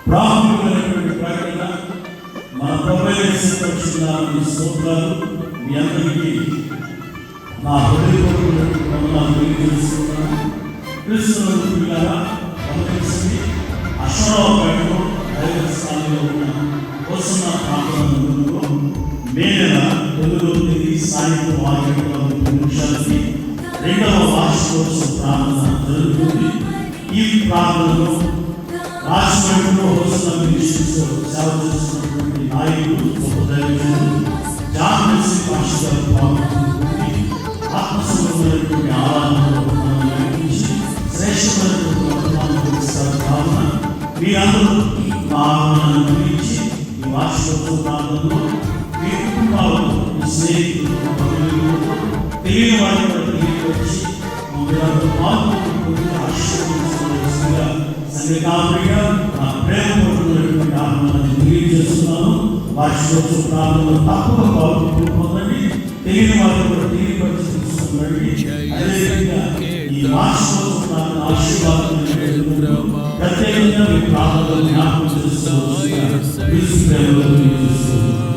ప్రాముఖ్యమైనటువంటి ప్రకటన మన ప్రభువైన స్తోత్రాలు. మీ అందరికీ నా హృదయపూర్వకమైనటువంటి వందనాలు తెలియజేస్తున్నాను. క్రీస్తునందు ప్రియులారా, గమనించండి, అశ్వరావుపేటలో దైవ స్థానంలో ఉన్న వస్తున్న ప్రాంతంలో మే నెల 9వ తేదీ సాయంత్రం 6:30 నిమిషాలకి 2వ వార్షికోత్సవ ప్రార్థన జరుగుతుంది. ఈ ప్రార్థనలో రాజమండ్రిలో వస్తున్న మినిస్ట్రీస్ సేవ చేస్తున్నటువంటి నాయకులు, దైవజనులు జాన్ మెస్సీ పాస్టర్ గారు పాల్గొంటుంది. ఆత్మసంబంధమైనటువంటి ఆరాధనలో నడిపించి శ్రేష్టమైనటువంటి వర్తమానం తెలుస్తారు కావున మీరందరూ మా ఆరాధనను గురించి ఈ వార్షికోత్సవ ప్రార్థనలో మీ కుటుంబాలను, మీ స్నేహితులు, తెలియని వారిని తెలియపరిచి మీరందరూ పాల్గొంటున్నటువంటి ఆశీర్వదించవలసిందిగా సంఘకారుడిగా నా ప్రేమపూర్వకమైనటువంటి ఆహ్వానాన్ని తెలియజేస్తున్నాను. వార్షికోత్సవ ప్రార్థనలో తక్కువ పాల్గొనండి, తెలియని వారిని కూడా తెలియపరిచి తెలుసుకోండి. అదేవిధంగా ఈ వార్షికోత్సవ ప్రార్థన ఆశీర్వాదం ప్రత్యేకంగా మీ ప్రార్థనలు జ్ఞాపకం చేసుకోవాల్సిందిగా